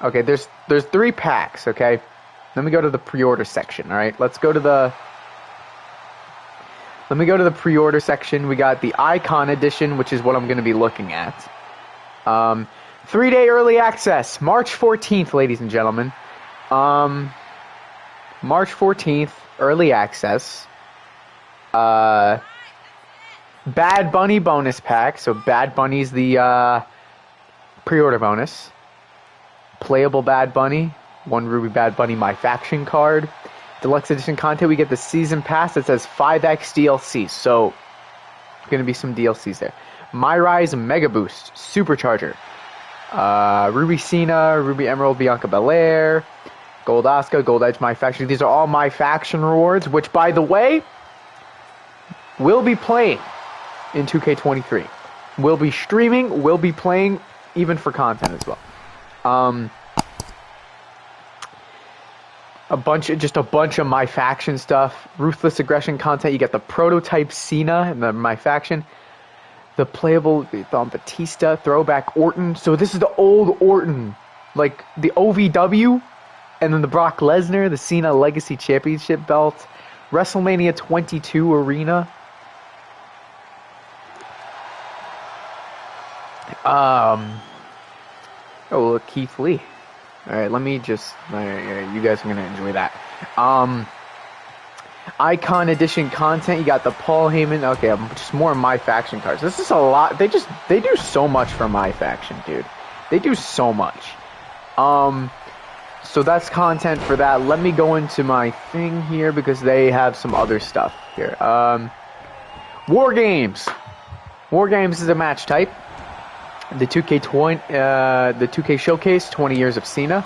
Okay, there's 3 packs, okay? Let me go to the pre-order section, alright? Let me go to the pre-order section. We got the Icon Edition, which is what I'm going to be looking at. 3-day early access, March 14th, ladies and gentlemen. March 14th, early access. Bad Bunny bonus pack. So Bad Bunny's the pre-order bonus. Playable Bad Bunny. 1 Ruby Bad Bunny My Faction card. Deluxe Edition content, we get the Season Pass that says 5X DLC. So, going to be some DLCs there. My Rise Mega Boost. Supercharger. Ruby Cena, Ruby Emerald, Bianca Belair, Gold Asuka, Gold Edge My Faction. These are all My Faction rewards, which, by the way, will be playing in 2K23. Will be streaming, will be playing, even for content as well. A bunch of My Faction stuff. Ruthless Aggression content. You get the prototype Cena and the My Faction. The playable Batista, throwback Orton. So this is the old Orton. Like the OVW. And then the Brock Lesnar, the Cena Legacy Championship belt. WrestleMania 22 Arena. Oh, look, Keith Lee. Alright, let me just... Alright, you guys are going to enjoy that. Icon Edition content. You got the Paul Heyman. Okay, just more My Faction cards. This is a lot. They do so much for My Faction, dude. They do so much. So that's content for that. Let me go into my thing here because they have some other stuff here. War Games. War Games is a match type. The 2K Showcase, 20 years of Cena.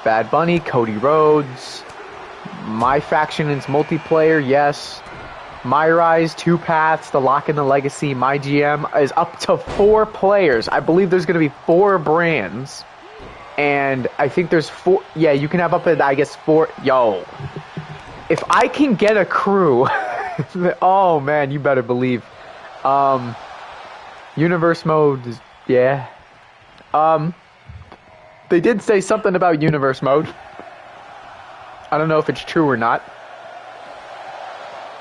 Bad Bunny, Cody Rhodes. My Faction is multiplayer, yes. My Rise, 2 paths, the Lock in the Legacy. My GM is up to 4 players. I believe there's going to be 4 brands. And I think there's 4. Yeah, you can have up to, I guess, 4. Yo. If I can get a crew. Oh, man, you better believe. Universe mode is, yeah. They did say something about universe mode. I don't know if it's true or not.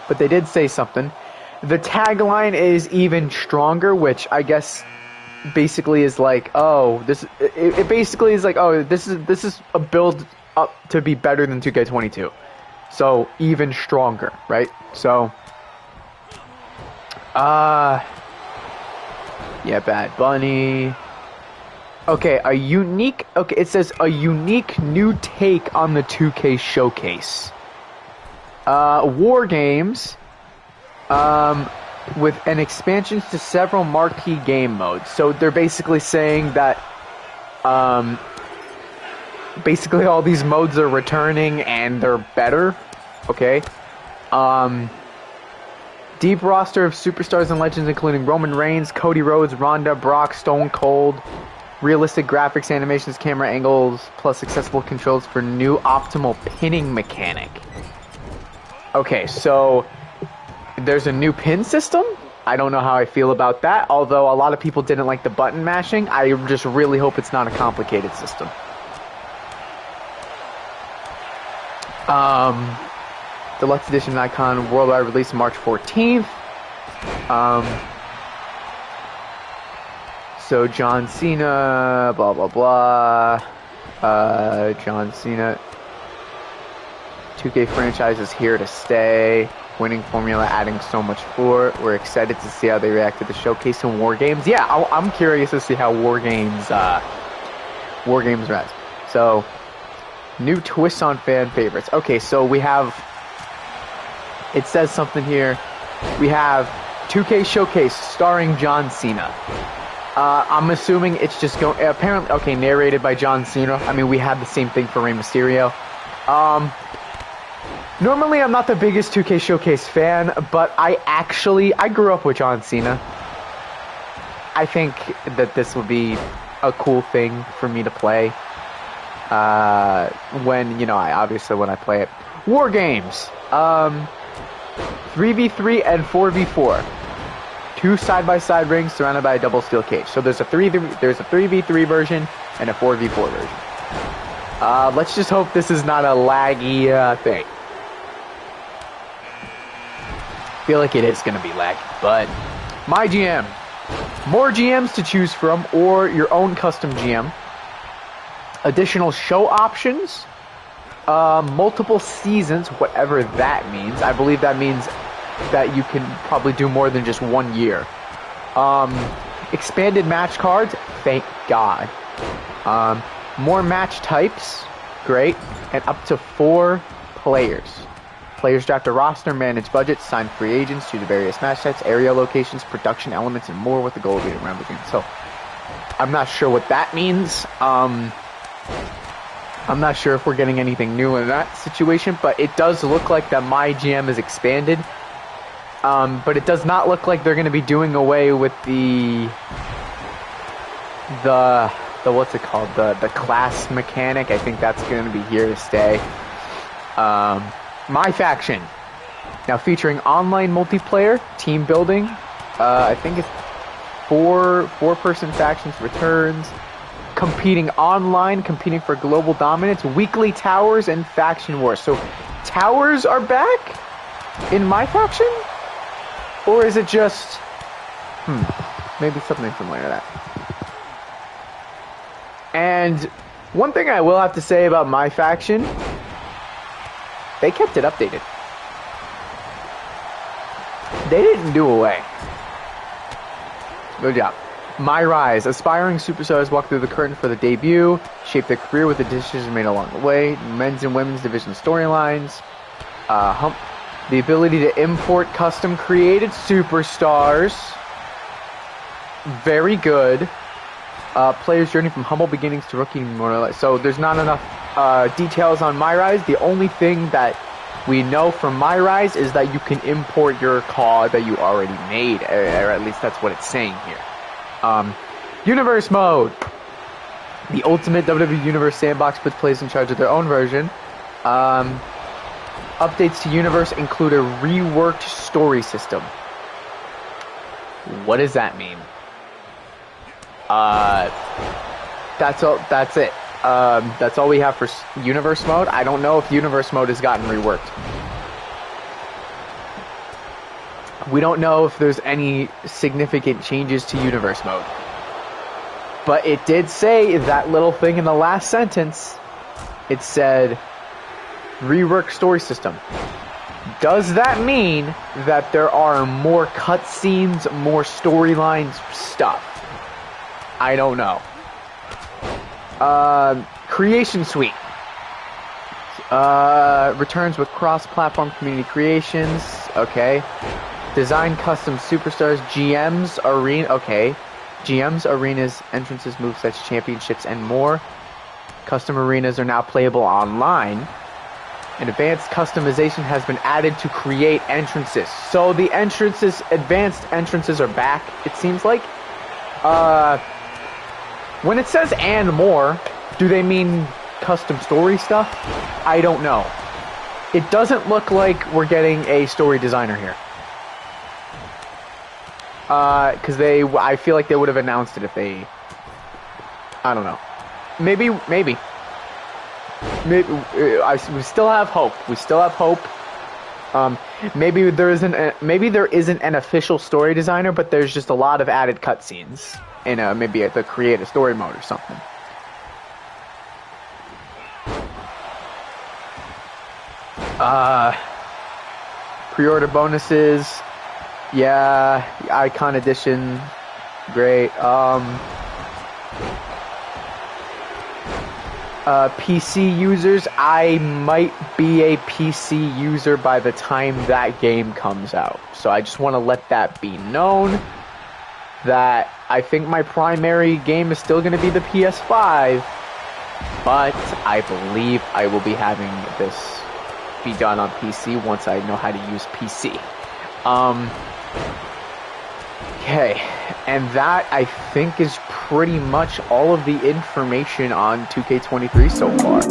But they did say something. The tagline is even stronger, which I guess basically is like, oh, it basically is like, oh, this is a build up to be better than 2K22. So, even stronger, right? So, yeah, Bad Bunny. Okay, it says a unique new take on the 2K Showcase. War Games, with an expansion to several marquee game modes. So they're basically saying that, basically all these modes are returning and they're better. Okay. Deep roster of superstars and legends including Roman Reigns, Cody Rhodes, Ronda, Brock, Stone Cold. Realistic graphics, animations, camera angles, plus accessible controls for new optimal pinning mechanic. Okay, so there's a new pin system. I don't know how I feel about that, although a lot of people didn't like the button mashing. I just really hope it's not a complicated system. Deluxe Edition Icon worldwide release March 14th. So John Cena, blah blah blah. John Cena. 2K franchise is here to stay. Winning formula, adding so much for it. We're excited to see how they react to the showcase in War Games. Yeah, I'm curious to see how War Games reacts. So, new twists on fan favorites. Okay, so we have. It says something here. We have 2K Showcase starring John Cena. I'm assuming it's just going. Apparently, okay, narrated by John Cena. I mean, we had the same thing for Rey Mysterio. Normally, I'm not the biggest 2K Showcase fan, but I grew up with John Cena. I think that this would be a cool thing for me to play. When I play it. War Games. 3v3 and 4v4. 2 side-by-side rings surrounded by a double steel cage. So there's a 3v3 version and a 4v4 version. Let's just hope this is not a laggy thing. I feel like it is going to be laggy, but my GM. More GMs to choose from or your own custom GM. Additional show options. Multiple seasons, whatever that means. I believe that means that you can probably do more than just 1 year. Expanded match cards, thank God. More match types, great. And up to 4 players. Players draft a roster, manage budgets, sign free agents, choose various match types, area locations, production elements, and more with the goal of being around the game. So, I'm not sure what that means. I'm not sure if we're getting anything new in that situation, but it does look like that my GM is expanded. But it does not look like they're going to be doing away with the what's it called? The class mechanic. I think that's going to be here to stay. My faction. Now featuring online multiplayer, team building. I think it's four-person factions returns. Competing online, competing for global dominance, weekly towers, and faction wars. So, towers are back in my faction? Or is it just... maybe something similar to that. And one thing I will have to say about my faction, they kept it updated. They didn't do away. Good job. My Rise. Aspiring superstars walk through the curtain for the debut, shape their career with the decisions made along the way, men's and women's division storylines, the ability to import custom created superstars. Very good. Player's journey from humble beginnings to rookie immortalized. So there's not enough details on My Rise. The only thing that we know from My Rise is that you can import your card that you already made, or at least that's what it's saying here. Universe mode. The ultimate WWE Universe sandbox puts players in charge of their own version. Updates to Universe include a reworked story system. What does that mean? That's all. That's it. That's all we have for Universe mode. I don't know if Universe mode has gotten reworked. We don't know if there's any significant changes to Universe mode. But it did say that little thing in the last sentence. It said, rework story system. Does that mean that there are more cutscenes, more storylines, stuff? I don't know. Creation Suite. Returns with cross-platform community creations. Okay. Design custom superstars, GMs, arena, okay. GMs, arenas, entrances, movesets, championships, and more. Custom arenas are now playable online. And advanced customization has been added to create entrances. So the entrances, advanced entrances are back, it seems like. When it says and more, do they mean custom story stuff? I don't know. It doesn't look like we're getting a story designer here. Because I feel like they would have announced it if they, I don't know. Maybe. We still have hope. We still have hope. Maybe there isn't an official story designer, but there's just a lot of added cutscenes in maybe the create a story mode or something. Pre-order bonuses. Yeah, Icon Edition, great. PC users, I might be a PC user by the time that game comes out. So I just want to let that be known that I think my primary game is still going to be the PS5, but I believe I will be having this be done on PC once I know how to use PC. Okay, and that I think is pretty much all of the information on 2K23 so far.